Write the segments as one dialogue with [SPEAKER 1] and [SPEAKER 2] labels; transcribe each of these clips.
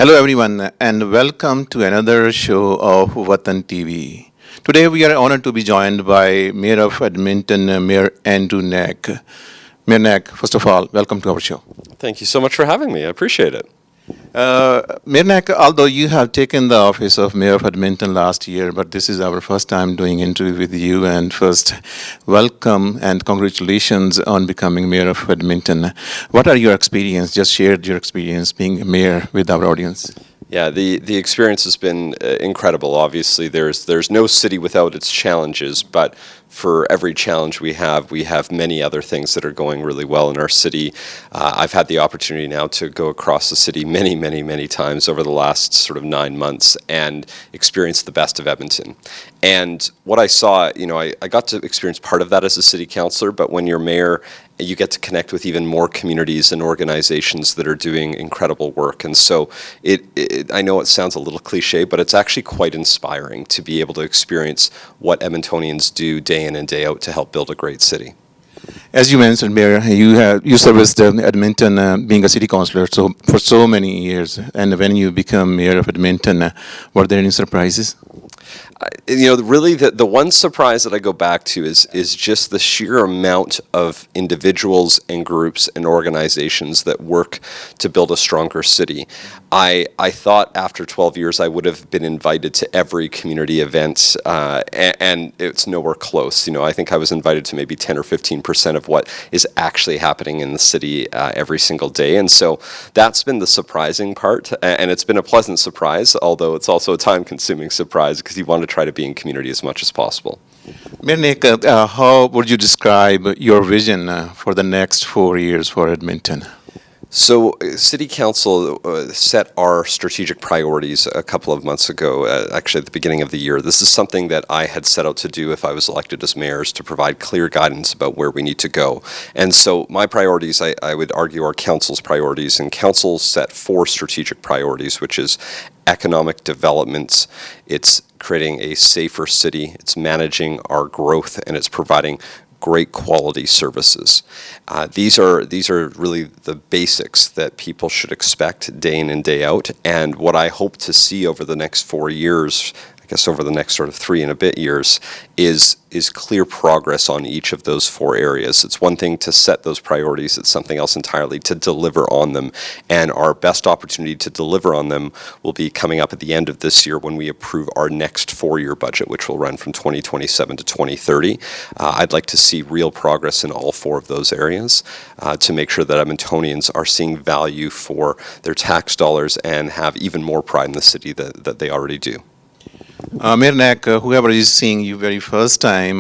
[SPEAKER 1] Hello, everyone, and welcome to another show of Watan TV. Today, we are honored to be joined by Mayor of Edmonton, Mayor Andrew Knack. Mayor Knack, first of all, welcome to our show.
[SPEAKER 2] Thank you so much for having me. I appreciate it.
[SPEAKER 1] Mayor Knack, although you have taken the office of Mayor of Edmonton last year, but this is our first time doing interview with you. And first, welcome and congratulations on becoming Mayor of Edmonton. What are your experience? Just share your experience being mayor with our audience.
[SPEAKER 2] Yeah, the experience has been incredible. Obviously, there's no city without its challenges, but for every challenge we have many other things that are going really well in our city. I've had the opportunity now to go across the city many times over the last sort of 9 months and experience the best of Edmonton. And what I saw, I got to experience part of that as a city councillor, but when you're mayor, you get to connect with even more communities and organizations that are doing incredible work. And so I know it sounds a little cliche, but it's actually quite inspiring to be able to experience what Edmontonians do day in and day out to help build a great city.
[SPEAKER 1] As you mentioned, Mayor, you serviced Edmonton being a city councillor for so many years. And when you become Mayor of Edmonton, were there any surprises?
[SPEAKER 2] Really the one surprise that I go back to is just the sheer amount of individuals and groups and organizations that work to build a stronger city. I thought after 12 years I would have been invited to every community event, and it's nowhere close. I think I was invited to maybe 10 or 15% of what is actually happening in the city every single day. And so that's been the surprising part, and it's been a pleasant surprise, although it's also a time-consuming surprise because you want to try to be in community as much as possible.
[SPEAKER 1] Mayor Nick, how would you describe your vision for the next 4 years for Edmonton?
[SPEAKER 2] So City Council set our strategic priorities a couple of months ago, actually at the beginning of the year. This is something that I had set out to do if I was elected as mayor, to provide clear guidance about where we need to go. And so my priorities, I would argue, are Council's priorities. And Council set 4 strategic priorities, which is economic development, it's creating a safer city, it's managing our growth, and it's providing great quality services. These are really the basics that people should expect day in and day out. And what I hope to see over the next 4 years, I guess over the next sort of 3 and a bit years, is clear progress on each of those 4 areas. It's one thing to set those priorities, it's something else entirely to deliver on them. And our best opportunity to deliver on them will be coming up at the end of this year when we approve our next 4-year budget, which will run from 2027 to 2030. I'd like to see real progress in all 4 of those areas to make sure that Edmontonians are seeing value for their tax dollars and have even more pride in the city that they already do.
[SPEAKER 1] Mayor Knack, whoever is seeing you very first time,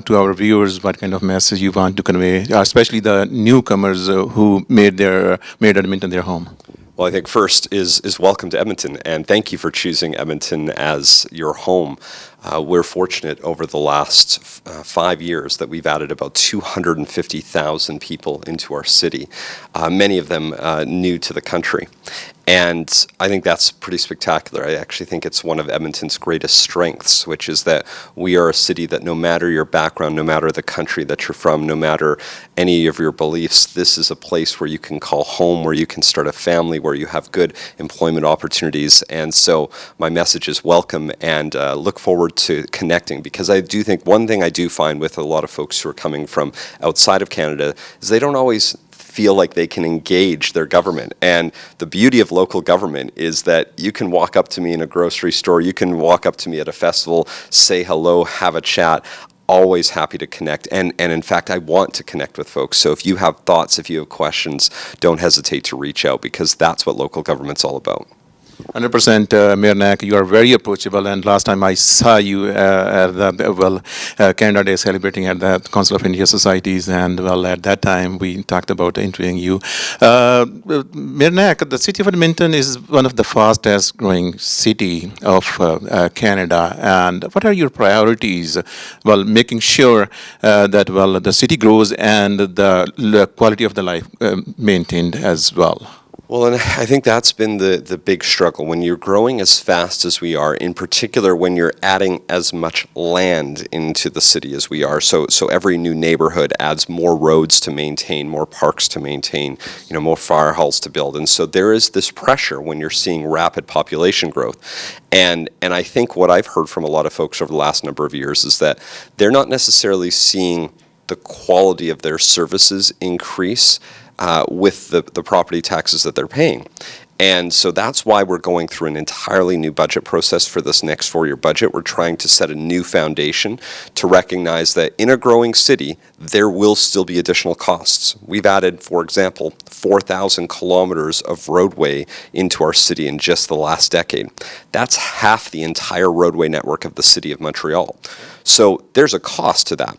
[SPEAKER 1] to our viewers, what kind of message you want to convey, especially the newcomers who made Edmonton their home?
[SPEAKER 2] Well, I think first is welcome to Edmonton, and thank you for choosing Edmonton as your home. We're fortunate over the last 5 years that we've added about 250,000 people into our city, many of them new to the country. And I think that's pretty spectacular. I actually think it's one of Edmonton's greatest strengths, which is that we are a city that no matter your background, no matter the country that you're from, no matter any of your beliefs, this is a place where you can call home, where you can start a family, where you have good employment opportunities. And so my message is welcome and look forward to connecting, because I do think one thing I do find with a lot of folks who are coming from outside of Canada is they don't always feel like they can engage their government. And the beauty of local government is that you can walk up to me in a grocery store, you can walk up to me at a festival, say hello, have a chat. Always happy to connect, and in fact I want to connect with folks. So if you have thoughts, if you have questions, don't hesitate to reach out, because that's what local government's all about.
[SPEAKER 1] 100%, Mayor Knack, you are very approachable. And last time I saw you at Canada Day celebrating at the Council of India Societies, and at that time we talked about interviewing you. Mayor Knack, the city of Edmonton is one of the fastest growing city of Canada. And what are your priorities? Making sure that the city grows and the quality of the life maintained as well.
[SPEAKER 2] Well, and I think that's been the big struggle. When you're growing as fast as we are, in particular when you're adding as much land into the city as we are, so every new neighborhood adds more roads to maintain, more parks to maintain, more fire halls to build. And so there is this pressure when you're seeing rapid population growth. And I think what I've heard from a lot of folks over the last number of years is that they're not necessarily seeing the quality of their services increase with the property taxes that they're paying. And so that's why we're going through an entirely new budget process for this next four-year budget. We're trying to set a new foundation to recognize that in a growing city, there will still be additional costs. We've added, for example, 4,000 kilometers of roadway into our city in just the last decade. That's half the entire roadway network of the city of Montreal. So there's a cost to that.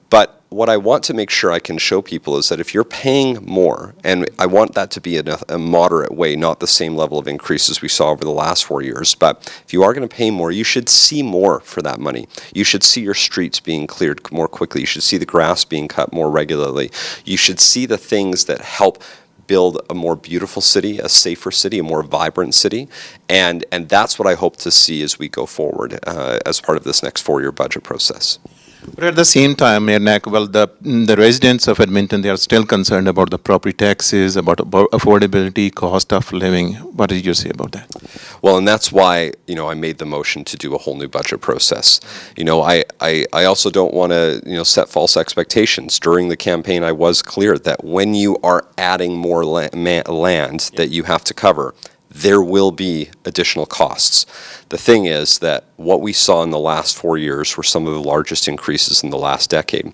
[SPEAKER 2] But what I want to make sure I can show people is that if you're paying more, and I want that to be in a moderate way, not the same level of increases we saw over the last 4 years, but if you are going to pay more, you should see more for that money. You should see your streets being cleared more quickly. You should see the grass being cut more regularly. You should see the things that help build a more beautiful city, a safer city, a more vibrant city, and that's what I hope to see as we go forward as part of this next four-year budget process.
[SPEAKER 1] But at the same time, Mayor Knack, well, the residents of Edmonton, they are still concerned about the property taxes, about affordability, cost of living. What did you say about that?
[SPEAKER 2] Well, and that's why, I made the motion to do a whole new budget process. I also don't want to, set false expectations. During the campaign, I was clear that when you are adding more land that you have to cover, there will be additional costs. The thing is that what we saw in the last 4 years were some of the largest increases in the last decade.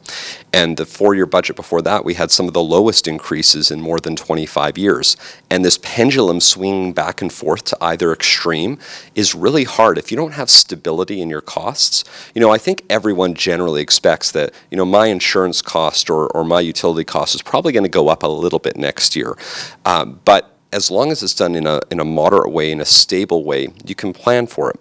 [SPEAKER 2] And the four-year budget before that, we had some of the lowest increases in more than 25 years. And this pendulum swinging back and forth to either extreme is really hard. If you don't have stability in your costs, I think everyone generally expects that, my insurance cost or my utility cost is probably going to go up a little bit next year. But as long as it's done in a moderate way, in a stable way, you can plan for it.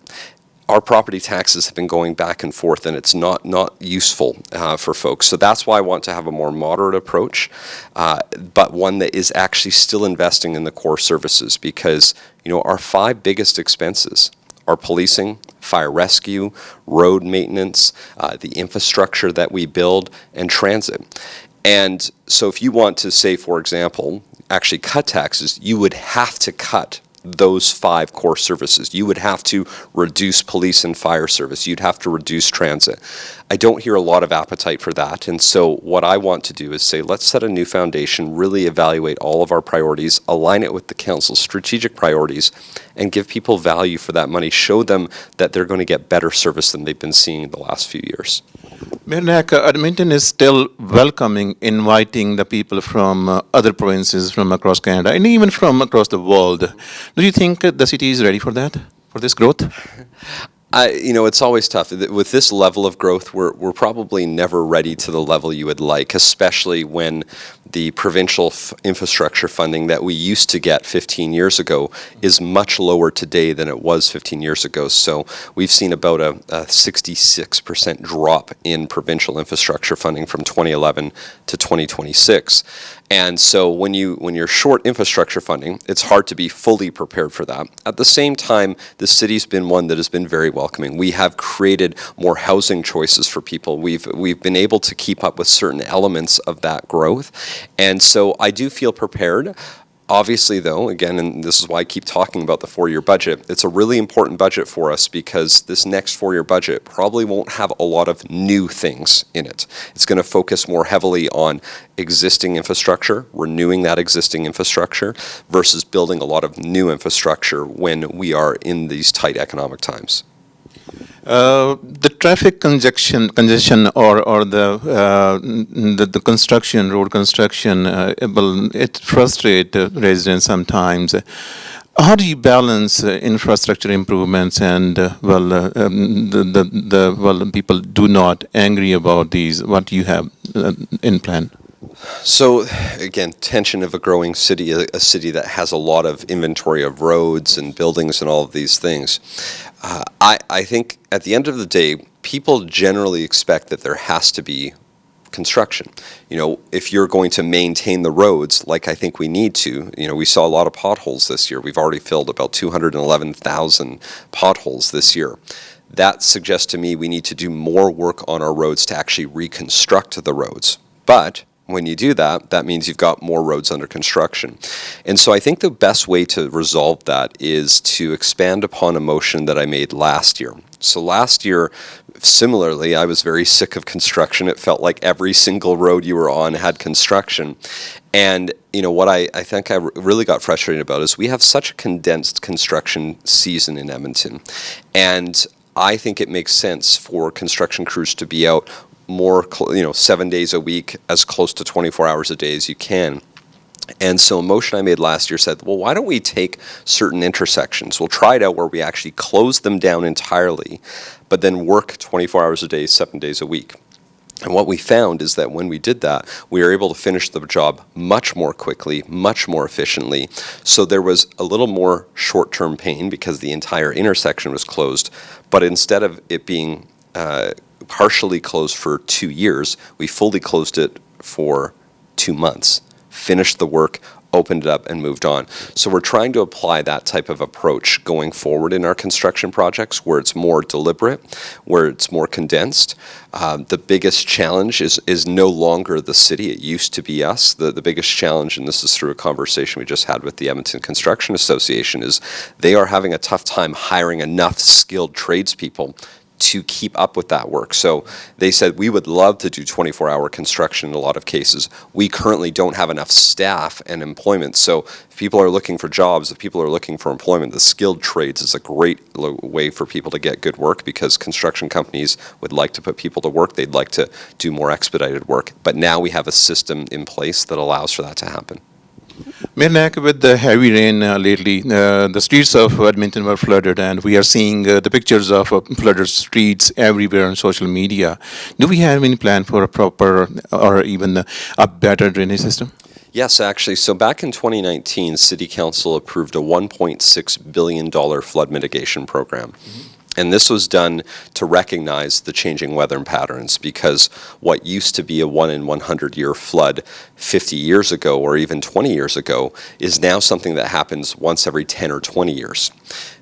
[SPEAKER 2] Our property taxes have been going back and forth, and it's not useful for folks. So that's why I want to have a more moderate approach, but one that is actually still investing in the core services, because our five biggest expenses are policing, fire rescue, road maintenance, the infrastructure that we build, and transit. And so if you want to say, for example, actually cut taxes, you would have to cut those five core services. You would have to reduce police and fire service. You'd have to reduce transit. I don't hear a lot of appetite for that. And so what I want to do is say, let's set a new foundation, really evaluate all of our priorities, align it with the council's strategic priorities, and give people value for that money. Show them that they're going to get better service than they've been seeing in the last few years.
[SPEAKER 1] Mayor Knack, Edmonton is still welcoming, inviting the people from other provinces from across Canada and even from across the world. Do you think the city is ready for that, for this growth?
[SPEAKER 2] It's always tough. With this level of growth, we're probably never ready to the level you would like, especially when the provincial infrastructure funding that we used to get 15 years ago is much lower today than it was 15 years ago. So we've seen about a 66% drop in provincial infrastructure funding from 2011 to 2026. And so when you're short infrastructure funding, it's hard to be fully prepared for that. At the same time, the city's been one that has been very welcoming. We have created more housing choices for people. We've been able to keep up with certain elements of that growth. And so I do feel prepared. Obviously, though, again, and this is why I keep talking about the four-year budget, it's a really important budget for us because this next four-year budget probably won't have a lot of new things in it. It's going to focus more heavily on existing infrastructure, renewing that existing infrastructure, versus building a lot of new infrastructure when we are in these tight economic times.
[SPEAKER 1] The traffic congestion or the construction, road construction, it frustrates residents sometimes. How do you balance infrastructure improvements and people do not angry about these? What do you have in plan?
[SPEAKER 2] So again, tension of a growing city, a city that has a lot of inventory of roads and buildings and all of these things. I think at the end of the day, people generally expect that there has to be construction. If you're going to maintain the roads like I think we need to, we saw a lot of potholes this year. We've already filled about 211,000 potholes this year. That suggests to me we need to do more work on our roads to actually reconstruct the roads. But when you do that, that means you've got more roads under construction. And so I think the best way to resolve that is to expand upon a motion that I made last year. So last year, similarly, I was very sick of construction. It felt like every single road you were on had construction. And what I think I really got frustrated about is we have such a condensed construction season in Edmonton. And I think it makes sense for construction crews to be out more, 7 days a week, as close to 24 hours a day as you can. And so a motion I made last year said, well, why don't we take certain intersections? We'll try it out where we actually close them down entirely, but then work 24 hours a day, 7 days a week. And what we found is that when we did that, we were able to finish the job much more quickly, much more efficiently. So there was a little more short-term pain because the entire intersection was closed, but instead of it being partially closed for 2 years, we fully closed it for 2 months, finished the work, opened it up, and moved on. So we're trying to apply that type of approach going forward in our construction projects, where it's more deliberate, where it's more condensed. The biggest challenge is no longer the city. It used to be us. The biggest challenge, and this is through a conversation we just had with the Edmonton Construction Association, is they are having a tough time hiring enough skilled tradespeople to keep up with that work. So they said, we would love to do 24-hour construction in a lot of cases. We currently don't have enough staff and employment. So if people are looking for jobs, if people are looking for employment, the skilled trades is a great way for people to get good work, because construction companies would like to put people to work. They'd like to do more expedited work. But now we have a system in place that allows for that to happen.
[SPEAKER 1] Mayor Knack, with the heavy rain lately, the streets of Edmonton were flooded, and we are seeing the pictures of flooded streets everywhere on social media. Do we have any plan for a proper or even a better drainage system?
[SPEAKER 2] Yes, actually. So back in 2019, City Council approved a $1.6 billion flood mitigation program. And this was done to recognize the changing weather patterns, because what used to be a 1 in 100 year flood 50 years ago or even 20 years ago is now something that happens once every 10 or 20 years.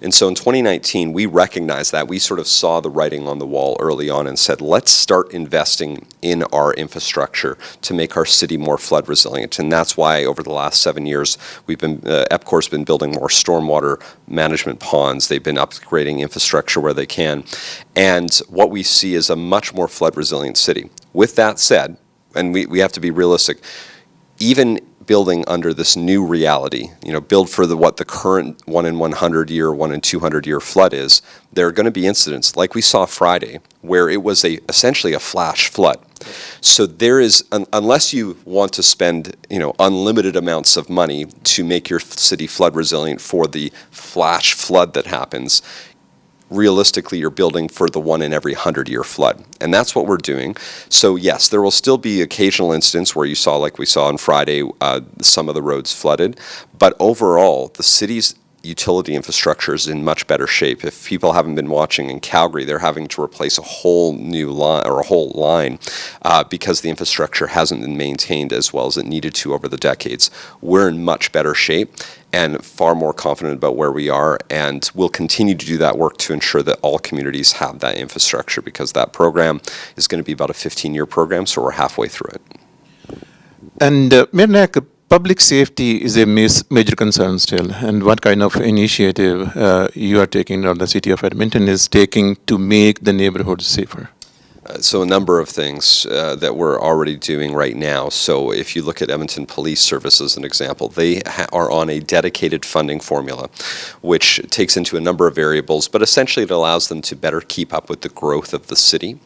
[SPEAKER 2] And so in 2019, we recognized that. We sort of saw the writing on the wall early on and said, let's start investing in our infrastructure to make our city more flood resilient. And that's why over the last 7 years, EPCOR's been building more stormwater management ponds. They've been upgrading infrastructure where they can. And what we see is a much more flood resilient city. With that said, and we have to be realistic, even building under this new reality, build for what the current 1 in 100 year, 1 in 200 year flood is, there are going to be incidents like we saw Friday where it was essentially a flash flood. So there is, unless you want to spend, unlimited amounts of money to make your city flood resilient for the flash flood that happens, realistically, you're building for the 1 in every 100 year flood. And that's what we're doing. So yes, there will still be occasional incidents where you saw, like we saw on Friday, some of the roads flooded. But overall, the city's utility infrastructure is in much better shape. If people haven't been watching, in Calgary, they're having to replace a whole new line, or a whole line, because the infrastructure hasn't been maintained as well as it needed to over the decades. We're in much better shape and far more confident about where we are, and we'll continue to do that work to ensure that all communities have that infrastructure, because that program is going to be about a 15-year program, so we're halfway through it.
[SPEAKER 1] And Mayor Knack, public safety is a major concern still, and what kind of initiative you are taking, or the City of Edmonton is taking, to make the neighborhoods safer?
[SPEAKER 2] So a number of things that we're already doing right now. So if you look at Edmonton Police Service as an example, they are on a dedicated funding formula, which takes into a number of variables, but essentially it allows them to better keep up with the growth of the city.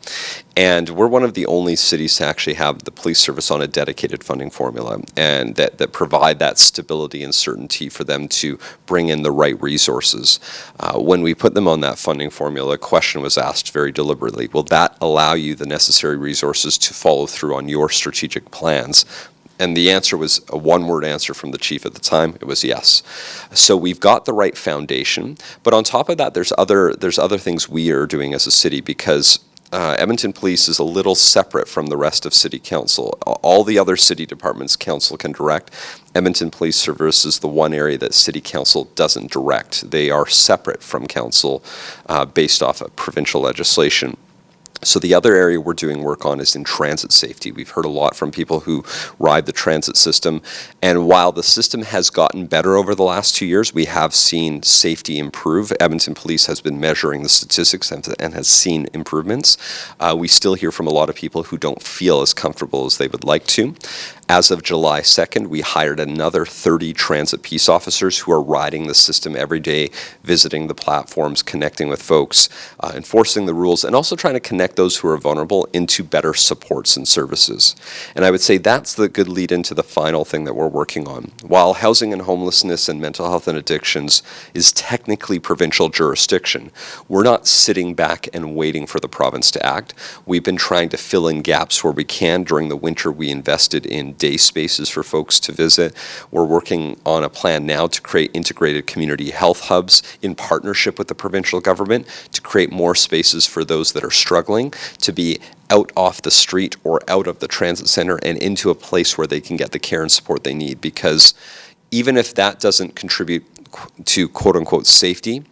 [SPEAKER 2] And we're one of the only cities to actually have the police service on a dedicated funding formula, and that provide that stability and certainty for them to bring in the right resources. When we put them on that funding formula, a question was asked very deliberately: will that allow you the necessary resources to follow through on your strategic plans? And the answer was a one-word answer from the chief at the time. It was yes. So we've got the right foundation, but on top of that, there's other things we are doing as a city, because Edmonton Police is a little separate from the rest of City Council. All the other city departments Council can direct. Edmonton Police Service is the one area that City Council doesn't direct. They are separate from Council based off of provincial legislation. So the other area we're doing work on is in transit safety. We've heard a lot from people who ride the transit system, and while the system has gotten better over the last 2 years, we have seen safety improve. Edmonton Police has been measuring the statistics and has seen improvements. We still hear from a lot of people who don't feel as comfortable as they would like to. As of July 2nd, we hired another 30 transit peace officers who are riding the system every day, visiting the platforms, connecting with folks, enforcing the rules, and also trying to connect those who are vulnerable into better supports and services. And I would say that's the good lead into the final thing that we're working on. While housing and homelessness and mental health and addictions is technically provincial jurisdiction, we're not sitting back and waiting for the province to act. We've been trying to fill in gaps where we can. During the winter, we invested in day spaces for folks to visit. We're working on a plan now to create integrated community health hubs in partnership with the provincial government to create more spaces for those that are struggling to be out off the street or out of the transit center and into a place where they can get the care and support they need. Because even if that doesn't contribute to quote-unquote safety,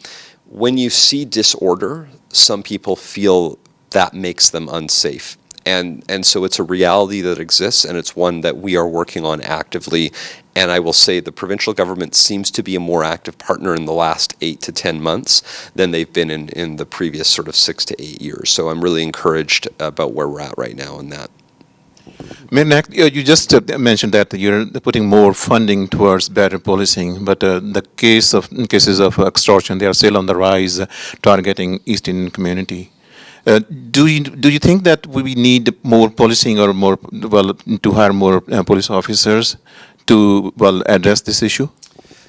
[SPEAKER 2] when you see disorder, some people feel that makes them unsafe. And so it's a reality that exists, and it's one that we are working on actively. And I will say the provincial government seems to be a more active partner in the last 8 to 10 months than they've been in the previous sort of 6 to 8 years. So I'm really encouraged about where we're at right now in that.
[SPEAKER 1] Mayor Knack, you just mentioned that you're putting more funding towards better policing, but the cases of extortion, they are still on the rise, targeting East Indian community. Do you think that we need more policing or more to hire more police officers to address this issue?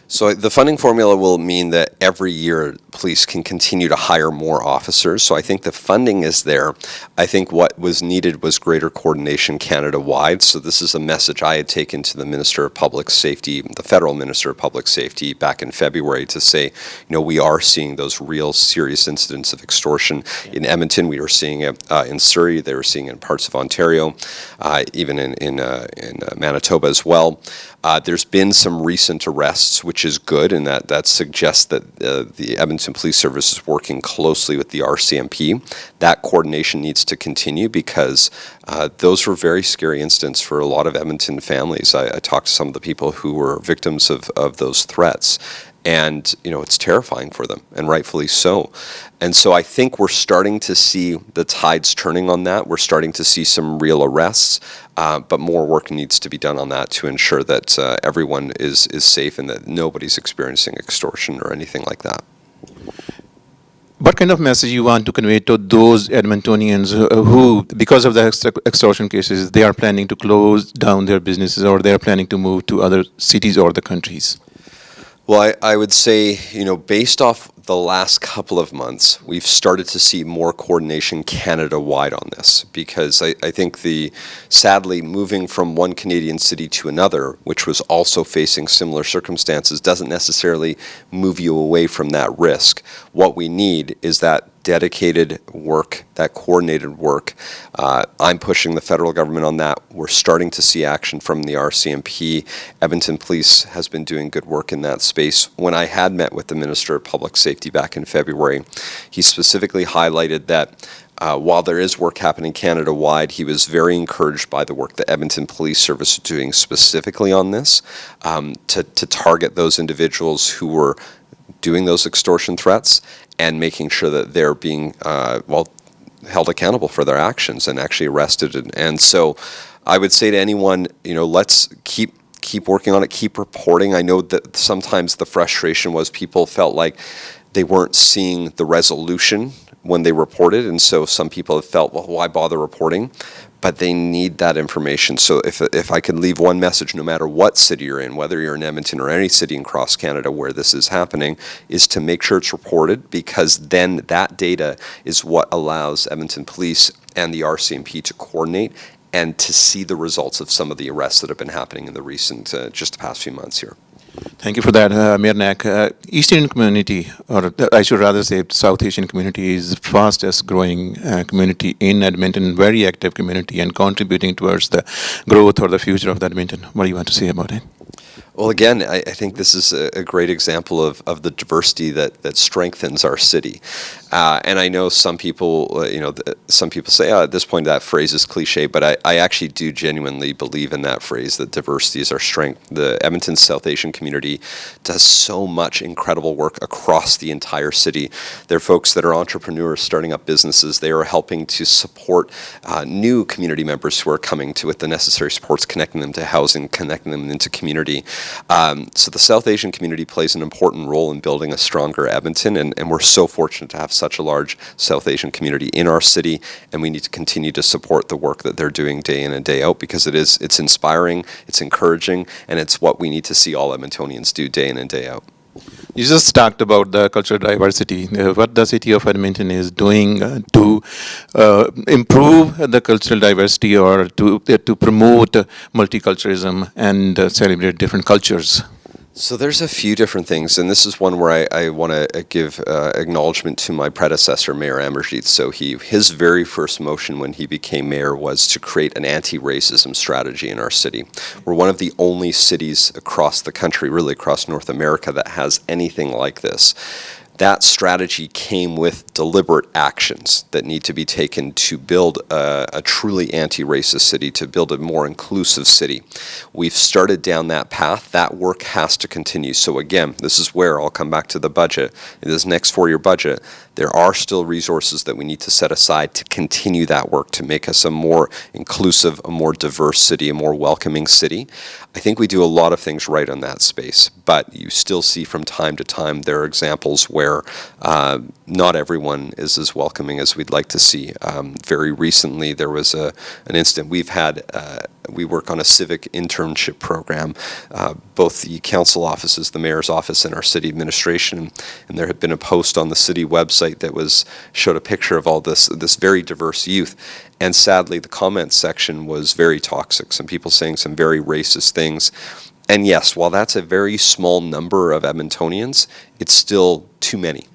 [SPEAKER 2] So the funding formula will mean that every year police can continue to hire more officers. So I think the funding is there. I think what was needed was greater coordination Canada-wide. So this is a message I had taken to the Minister of Public Safety, the Federal Minister of Public Safety, back in February to say, we are seeing those real serious incidents of extortion. In Edmonton, we were seeing it in Surrey. They were seeing it in parts of Ontario, even in Manitoba as well. There's been some recent arrests, which is good, and that suggests that the Edmonton Police Service is working closely with the RCMP. That coordination needs to continue because those were very scary incidents for a lot of Edmonton families. I talked to some of the people who were victims of those threats. And, it's terrifying for them, and rightfully so. And so I think we're starting to see the tides turning on that. We're starting to see some real arrests, but more work needs to be done on that to ensure that everyone is safe and that nobody's experiencing extortion or anything like that.
[SPEAKER 1] What kind of message you want to convey to those Edmontonians who, because of the extortion cases, they are planning to close down their businesses or they are planning to move to other cities or the countries?
[SPEAKER 2] Well, I would say, based off the last couple of months, we've started to see more coordination Canada-wide on this because I think sadly, moving from one Canadian city to another, which was also facing similar circumstances, doesn't necessarily move you away from that risk. What we need is that dedicated work, that coordinated work. I'm pushing the federal government on that. We're starting to see action from the RCMP. Edmonton Police has been doing good work in that space. When I had met with the Minister of Public Safety back in February, he specifically highlighted that while there is work happening Canada-wide, he was very encouraged by the work that Edmonton Police Service is doing specifically on this to target those individuals who were doing those extortion threats and making sure that they're being held accountable for their actions and actually arrested. And so I would say to anyone, let's keep working on it, keep reporting. I know that sometimes the frustration was people felt like they weren't seeing the resolution when they reported, and so some people have felt, well, why bother reporting? But they need that information. So if I could leave one message, no matter what city you're in, whether you're in Edmonton or any city across Canada where this is happening, is to make sure it's reported, because then that data is what allows Edmonton Police and the RCMP to coordinate and to see the results of some of the arrests that have been happening in the recent, just the past few months here.
[SPEAKER 1] Thank you for that, Mayor Knack. East Indian community, or I should rather say South Asian community, is the fastest growing community in Edmonton, very active community and contributing towards the growth or the future of the Edmonton. What do you want to say about it?
[SPEAKER 2] Well, again, I think this is a great example of the diversity that strengthens our city. And I know some people, some people say, at this point that phrase is cliche, but I actually do genuinely believe in that phrase, that diversity is our strength. The Edmonton South Asian community does so much incredible work across the entire city. They're folks that are entrepreneurs starting up businesses. They are helping to support new community members who are coming to with the necessary supports, connecting them to housing, connecting them into community. So the South Asian community plays an important role in building a stronger Edmonton, and we're so fortunate to have such a large South Asian community in our city, and we need to continue to support the work that they're doing day in and day out, because it's inspiring, it's encouraging, and it's what we need to see all Edmontonians do day in and day out.
[SPEAKER 1] You just talked about the cultural diversity. What the city of Edmonton is doing to improve the cultural diversity or to promote multiculturalism and celebrate different cultures.
[SPEAKER 2] So there's a few different things, and this is one where I want to give acknowledgement to my predecessor, Mayor Amarjeet. So his very first motion when he became mayor was to create an anti-racism strategy in our city. We're one of the only cities across the country, really across North America, that has anything like this. That strategy came with deliberate actions that need to be taken to build a truly anti-racist city, to build a more inclusive city. We've started down that path. That work has to continue. So again, this is where I'll come back to the budget. In this next 4-year budget, there are still resources that we need to set aside to continue that work, to make us a more inclusive, a more diverse city, a more welcoming city. I think we do a lot of things right on that space, but you still see from time to time there are examples where not everyone is as welcoming as we'd like to see. Very recently, there was an incident. We work on a civic internship program, both the council offices, the mayor's office, and our city administration. And there had been a post on the city website that showed a picture of all this very diverse youth. And sadly, the comments section was very toxic. Some people saying some very racist things. And yes, while that's a very small number of Edmontonians, it's still too many.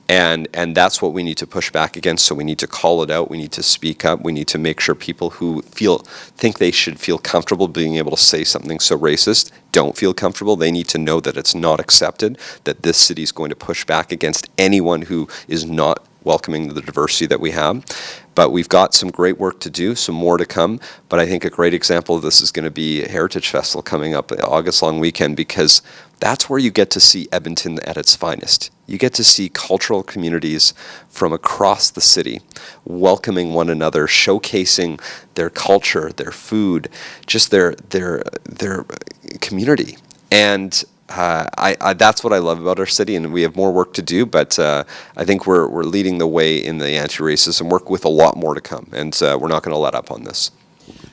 [SPEAKER 2] And that's what we need to push back against. So we need to call it out. We need to speak up. We need to make sure people who think they should feel comfortable being able to say something so racist don't feel comfortable. They need to know that it's not accepted, that this city is going to push back against anyone who is not welcoming the diversity that we have. But we've got some great work to do, some more to come. But I think a great example of this is going to be Heritage Festival coming up August long weekend, because that's where you get to see Edmonton at its finest. You get to see cultural communities from across the city welcoming one another, showcasing their culture, their food, just their community. And that's what I love about our city, and we have more work to do, but I think we're leading the way in the anti-racism work with a lot more to come, and we're not going to let up on this.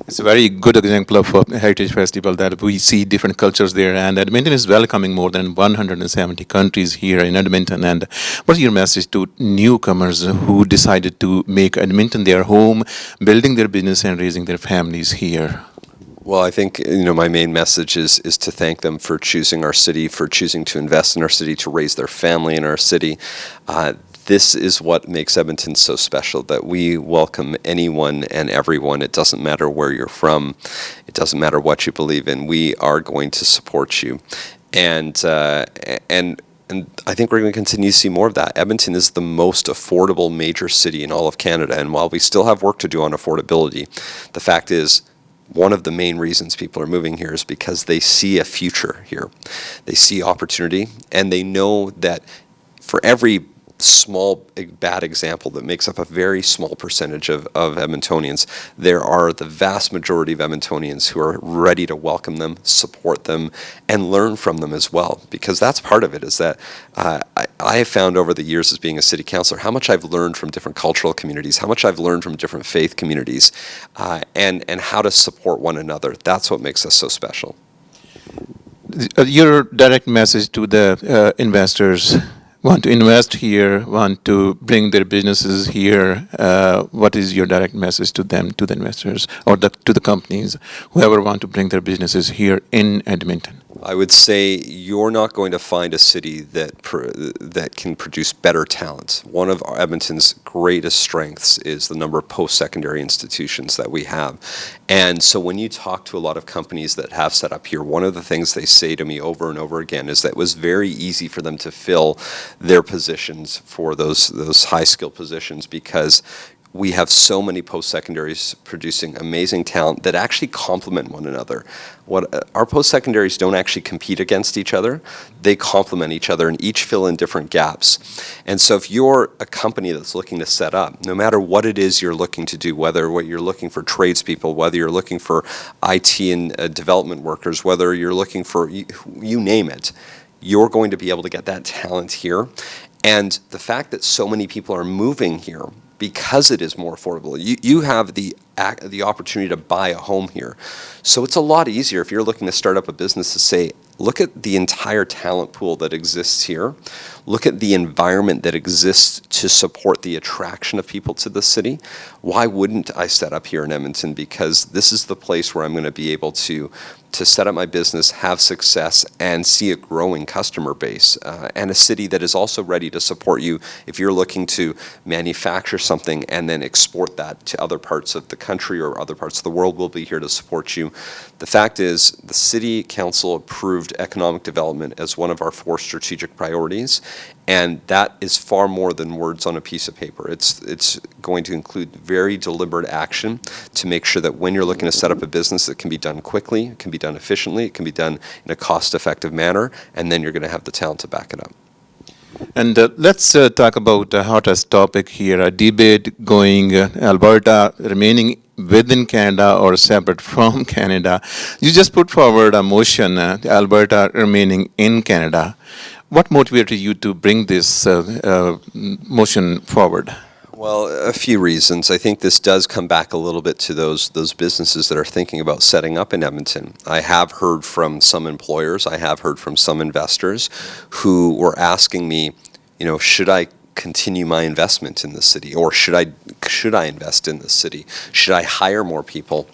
[SPEAKER 1] It's a very good example of a heritage festival that we see different cultures there, and Edmonton is welcoming more than 170 countries here in Edmonton. And what's your message to newcomers who decided to make Edmonton their home, building their business and raising their families here?
[SPEAKER 2] Well, I think my main message is to thank them for choosing our city, for choosing to invest in our city, to raise their family in our city. This is what makes Edmonton so special, that we welcome anyone and everyone. It doesn't matter where you're from. It doesn't matter what you believe in. We are going to support you. And I think we're going to continue to see more of that. Edmonton is the most affordable major city in all of Canada. And while we still have work to do on affordability, the fact is, one of the main reasons people are moving here is because they see a future here. They see opportunity, and they know that for every small bad example that makes up a very small percentage of Edmontonians, there are the vast majority of Edmontonians who are ready to welcome them, support them, and learn from them as well. Because that's part of it, is that I have found over the years as being a city councillor how much I've learned from different cultural communities, how much I've learned from different faith communities, and how to support one another. That's what makes us so special.
[SPEAKER 1] Your direct message to the investors want to invest here, want to bring their businesses here, what is your direct message to them, to the investors, or to the companies, whoever want to bring their businesses here in Edmonton?
[SPEAKER 2] I would say you're not going to find a city that can produce better talent. One of Edmonton's greatest strengths is the number of post-secondary institutions that we have. And so when you talk to a lot of companies that have set up here, one of the things they say to me over and over again is that it was very easy for them to fill their positions for those high-skill positions because we have so many post-secondaries producing amazing talent that actually complement one another. Our post-secondaries don't actually compete against each other. They complement each other and each fill in different gaps. And so if you're a company that's looking to set up, no matter what it is you're looking to do, whether what you're looking for tradespeople, whether you're looking for IT and development workers, whether you're looking for, you name it, you're going to be able to get that talent here. And the fact that so many people are moving here because it is more affordable. You have the opportunity to buy a home here. So it's a lot easier if you're looking to start up a business to say, look at the entire talent pool that exists here. Look at the environment that exists to support the attraction of people to the city. Why wouldn't I set up here in Edmonton? Because this is the place where I'm going to be able to set up my business, have success, and see a growing customer base, and a city that is also ready to support you if you're looking to manufacture something and then export that to other parts of the country or other parts of the world. We'll be here to support you. The fact is, the City Council approved economic development as one of our 4 strategic priorities, and that is far more than words on a piece of paper. It's going to include very deliberate action to make sure that when you're looking to set up a business, it can be done quickly, it can be done efficiently, it can be done in a cost-effective manner, and then you're going to have the talent to back it up.
[SPEAKER 1] And let's talk about the hottest topic here, a debate going Alberta remaining within Canada or separate from Canada. You just put forward a motion, Alberta remaining in Canada. What motivated you to bring this motion forward?
[SPEAKER 2] Well, a few reasons. I think this does come back a little bit to those businesses that are thinking about setting up in Edmonton. I have heard from some employers, I have heard from some investors who were asking me, should I continue my investment in the city, or should I invest in the city? Should I hire more people?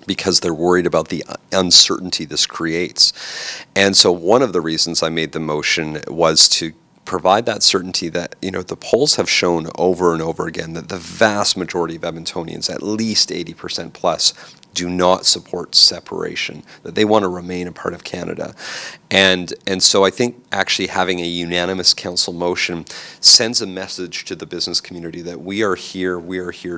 [SPEAKER 2] Because they're worried about the uncertainty this creates. And so one of the reasons I made the motion was to provide that certainty that, the polls have shown over and over again that the vast majority of Edmontonians, at least 80% plus, do not support separation, that they want to remain a part of Canada. And so I think actually having a unanimous council motion sends a message to the business community that we are here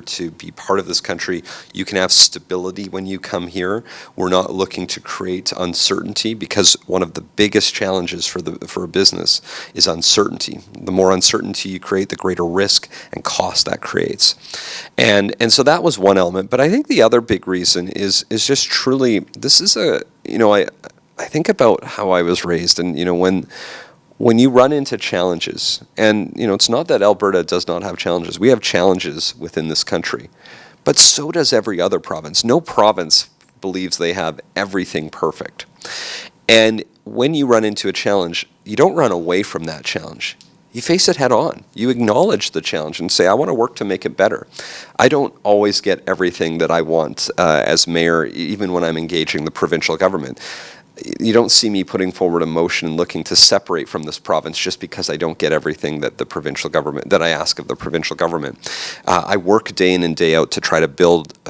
[SPEAKER 2] to be part of this country. You can have stability when you come here. We're not looking to create uncertainty, because one of the biggest challenges for a business is uncertainty. The more uncertainty you create, the greater risk and cost that creates. And so that was one element. But I think the other big reason is just truly, this is I think about how I was raised, and when you run into challenges, and it's not that Alberta does not have challenges. We have challenges within this country, but so does every other province. No province believes they have everything perfect. And when you run into a challenge, you don't run away from that challenge. You face it head on. You acknowledge the challenge and say, I want to work to make it better. I don't always get everything that I want as mayor, even when I'm engaging the provincial government. You don't see me putting forward a motion looking to separate from this province just because I don't get everything that I ask of the provincial government. I work day in and day out to try to build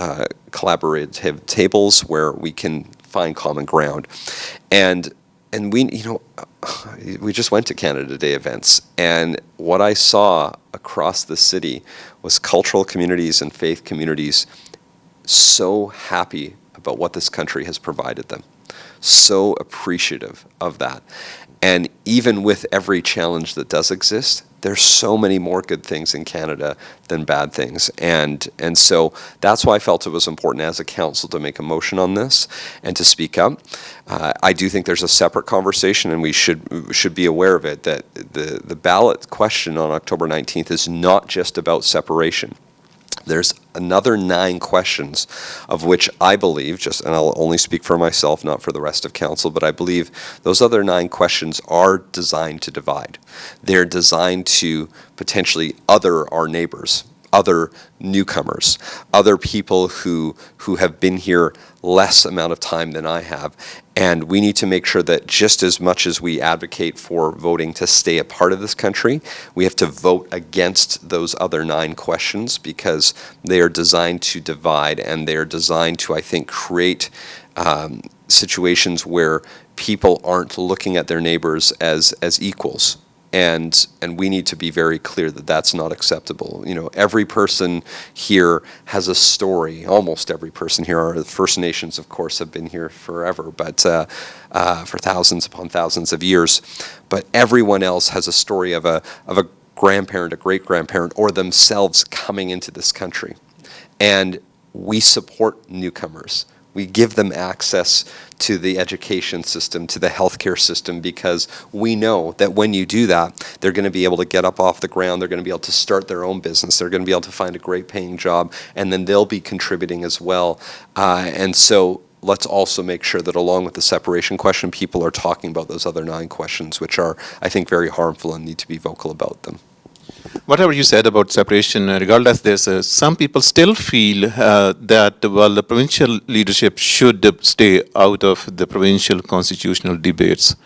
[SPEAKER 2] collaborative tables where we can find common ground. And we just went to Canada Day events, and what I saw across the city was cultural communities and faith communities so happy about what this country has provided them, so appreciative of that. And even with every challenge that does exist, there's so many more good things in Canada than bad things. And so that's why I felt it was important as a council to make a motion on this and to speak up. I do think there's a separate conversation, and we should be aware of it, that the ballot question on October 19th is not just about separation. There's another 9 questions, of which I believe, and I'll only speak for myself, not for the rest of council, but I believe those other 9 questions are designed to divide. They're designed to potentially other our neighbors. other newcomers, other people who have been here less amount of time than I have. And we need to make sure that just as much as we advocate for voting to stay a part of this country, we have to vote against those other 9 questions, because they are designed to divide, and they are designed to, I think, create situations where people aren't looking at their neighbors as equals. And we need to be very clear that that's not acceptable. You know, every person here has a story. Almost every person here. Our First Nations, of course, have been here forever, but for thousands upon thousands of years. But everyone else has a story of a grandparent, a great-grandparent, or themselves coming into this country. And we support newcomers. We give them access to the education system, to the healthcare system, because we know that when you do that, they're going to be able to get up off the ground, they're going to be able to start their own business, they're going to be able to find a great paying job, and then they'll be contributing as well. And so let's also make sure that along with the separation question, people are talking about those other 9 questions, which are, I think, very harmful and need to be vocal about them.
[SPEAKER 1] Whatever you said about separation, regardless this, some people still feel that, well, the provincial leadership should stay out of the provincial constitutional debates.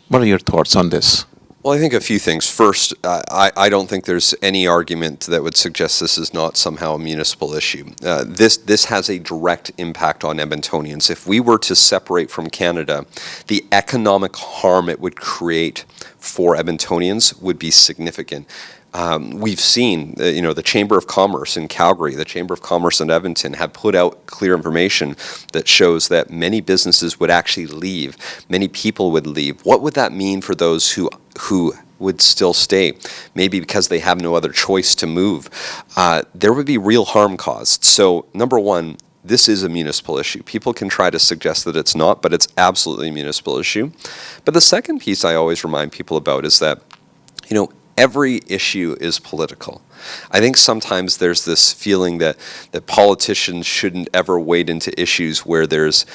[SPEAKER 1] What are your thoughts on this?
[SPEAKER 2] Well, I think a few things. First, I don't think there's any argument that would suggest this is not somehow a municipal issue. This has a direct impact on Edmontonians. If we were to separate from Canada, the economic harm it would create for Edmontonians would be significant. We've seen, the Chamber of Commerce in Calgary, the Chamber of Commerce in Edmonton have put out clear information that shows that many businesses would actually leave, many people would leave. What would that mean for those who would still stay? Maybe because they have no other choice to move. There would be real harm caused. So, number one, this is a municipal issue. People can try to suggest that it's not, but it's absolutely a municipal issue. But the second piece I always remind people about is that, every issue is political. I think sometimes there's this feeling that politicians shouldn't ever wade into issues where there's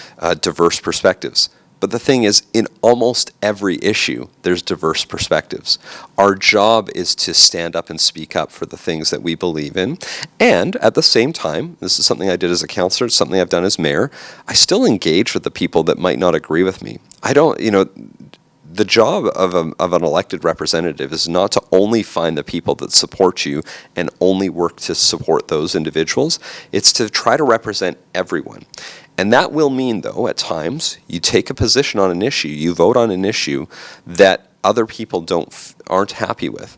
[SPEAKER 2] diverse perspectives. But the thing is, in almost every issue, there's diverse perspectives. Our job is to stand up and speak up for the things that we believe in. And at the same time, this is something I did as a councillor, it's something I've done as mayor, I still engage with the people that might not agree with me. I don't, the job of an elected representative is not to only find the people that support you and only work to support those individuals. It's to try to represent everyone. And that will mean, though, at times, you take a position on an issue, you vote on an issue that other people aren't happy with.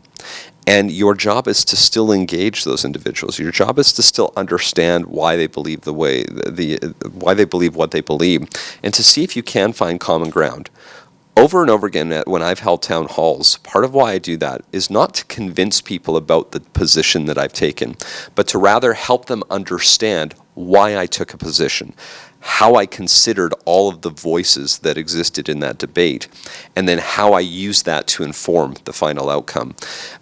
[SPEAKER 2] And your job is to still engage those individuals. Your job is to still understand why they believe why they believe what they believe, and to see if you can find common ground. Over and over again, when I've held town halls, part of why I do that is not to convince people about the position that I've taken, but to rather help them understand why I took a position, how I considered all of the voices that existed in that debate, and then how I used that to inform the final outcome.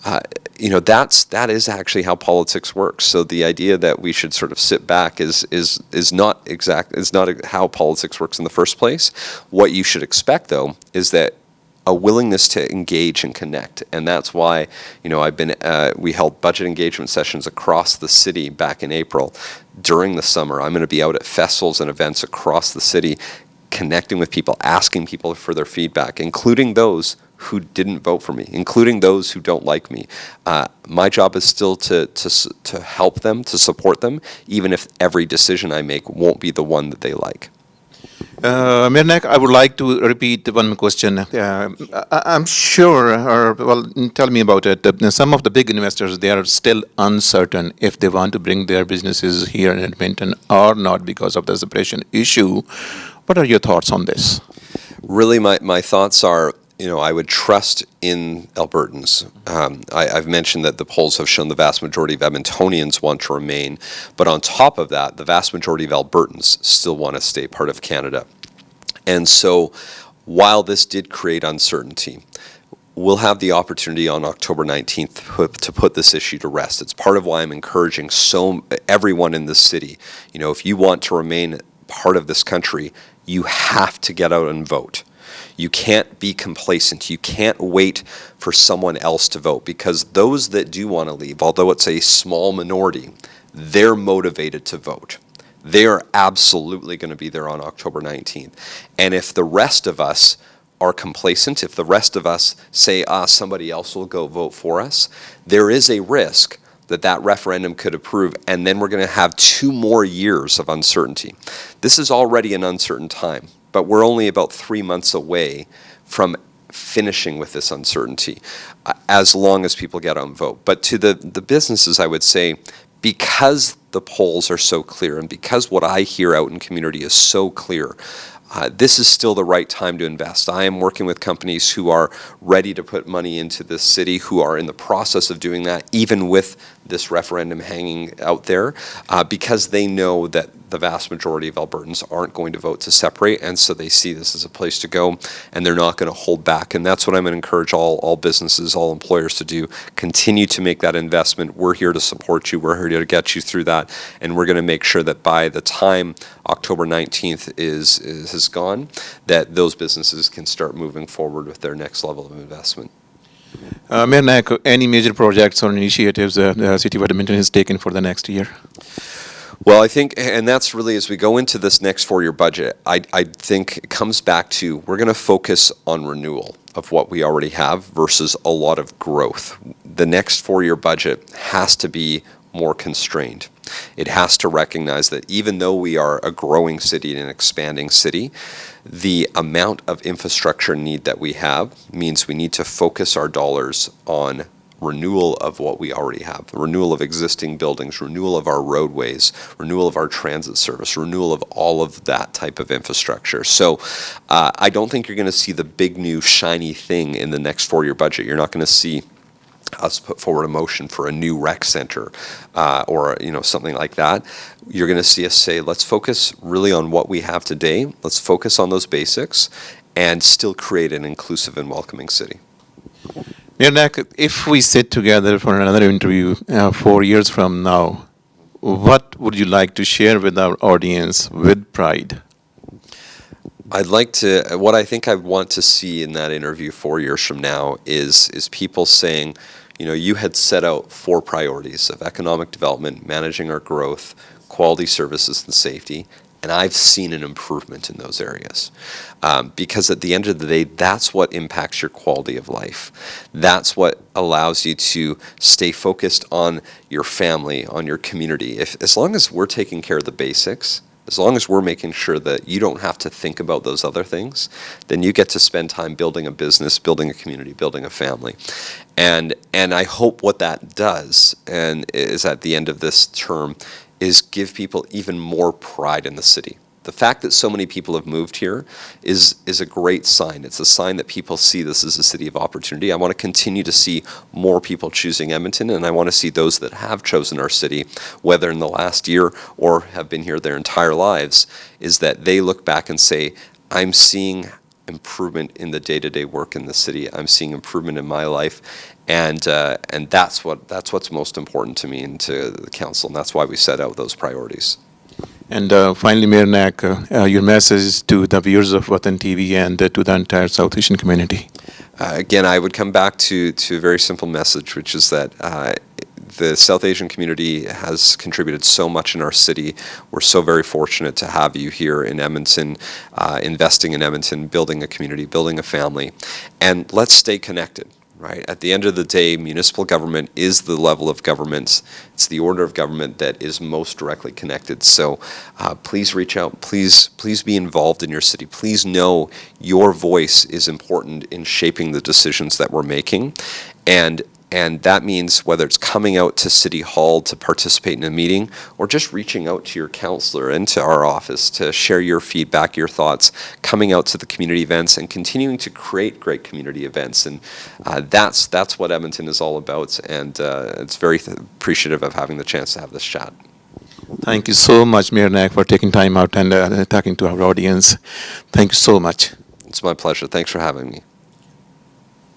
[SPEAKER 2] That is actually how politics works. So the idea that we should sort of sit back is not how politics works in the first place. What you should expect, though, is that a willingness to engage and connect, and that's why we held budget engagement sessions across the city back in April. During the summer, I'm going to be out at festivals and events across the city, connecting with people, asking people for their feedback, including those who didn't vote for me, including those who don't like me. My job is still to help them, to support them, even if every decision I make won't be the one that they like.
[SPEAKER 1] Mayor Knack, I would like to repeat one question. I'm sure, tell me about it. Some of the big investors, they are still uncertain if they want to bring their businesses here in Edmonton or not because of the separation issue. What are your thoughts on this?
[SPEAKER 2] Really, my thoughts are, I would trust in Albertans. I've mentioned that the polls have shown the vast majority of Edmontonians want to remain, but on top of that, the vast majority of Albertans still want to stay part of Canada. And so, while this did create uncertainty, we'll have the opportunity on October 19th to put this issue to rest. It's part of why I'm encouraging everyone in this city. If you want to remain part of this country, you have to get out and vote. You can't be complacent. You can't wait for someone else to vote, because those that do want to leave, although it's a small minority, they're motivated to vote. They are absolutely going to be there on October 19th. And if the rest of us are complacent, if the rest of us say, somebody else will go vote for us, there is a risk that that referendum could approve, and then we're going to have 2 more years of uncertainty. This is already an uncertain time, but we're only about 3 months away from finishing with this uncertainty, as long as people get out and vote. But to the businesses, I would say, because the polls are so clear, and because what I hear out in community is so clear, this is still the right time to invest. I am working with companies who are ready to put money into this city, who are in the process of doing that, even with this referendum hanging out there, because they know that the vast majority of Albertans aren't going to vote to separate, and so they see this as a place to go, and they're not going to hold back. And that's what I'm going to encourage all businesses, all employers to do. Continue to make that investment. We're here to support you. We're here to get you through that, and we're going to make sure that by the time October 19th has gone, that those businesses can start moving forward with their next level of investment.
[SPEAKER 1] Mayor Knack, any major projects or initiatives the City of Edmonton has taken for the next year?
[SPEAKER 2] Well, I think, and that's really, as we go into this next 4-year budget, I think it comes back to, we're going to focus on renewal of what we already have versus a lot of growth. The next 4-year budget has to be more constrained. It has to recognize that even though we are a growing city and an expanding city, the amount of infrastructure need that we have means we need to focus our dollars on renewal of what we already have, renewal of existing buildings, renewal of our roadways, renewal of our transit service, renewal of all of that type of infrastructure. So I don't think you're going to see the big new shiny thing in the next 4-year budget. You're not going to see us put forward a motion for a new rec center or something like that. You're going to see us say, let's focus really on what we have today. Let's focus on those basics and still create an inclusive and welcoming city.
[SPEAKER 1] Mayor Knack, if we sit together for another interview 4 years from now, what would you like to share with our audience with pride?
[SPEAKER 2] What I think I want to see in that interview 4 years from now is people saying, you had set out 4 priorities of economic development, managing our growth, quality services, and safety, and I've seen an improvement in those areas. Because at the end of the day, that's what impacts your quality of life. That's what allows you to stay focused on your family, on your community. As long as we're taking care of the basics, as long as we're making sure that you don't have to think about those other things, then you get to spend time building a business, building a community, building a family. And I hope what that does, and is at the end of this term, is give people even more pride in the city. The fact that so many people have moved here is a great sign. It's a sign that people see this as a city of opportunity. I want to continue to see more people choosing Edmonton, and I want to see those that have chosen our city, whether in the last year or have been here their entire lives, is that they look back and say, I'm seeing improvement in the day-to-day work in the city. I'm seeing improvement in my life, and that's what's most important to me and to the council, and that's why we set out those priorities.
[SPEAKER 1] And finally, Mayor Knack, your message to the viewers of Watan TV and to the entire South Asian community.
[SPEAKER 2] Again, I would come back to a very simple message, which is that the South Asian community has contributed so much in our city. We're so very fortunate to have you here in Edmonton, investing in Edmonton, building a community, building a family, and let's stay connected. Right? At the end of the day, municipal government is the level of government. It's the order of government that is most directly connected. So please reach out. Please be involved in your city. Please know your voice is important in shaping the decisions that we're making. And that means whether it's coming out to City Hall to participate in a meeting or just reaching out to your councillor and to our office to share your feedback, your thoughts, coming out to the community events and continuing to create great community events. And that's what Edmonton is all about. And it's very appreciative of having the chance to have this chat.
[SPEAKER 1] Thank you so much, Mayor Knack, for taking time out and talking to our audience. Thank you so much.
[SPEAKER 2] It's my pleasure. Thanks for having me.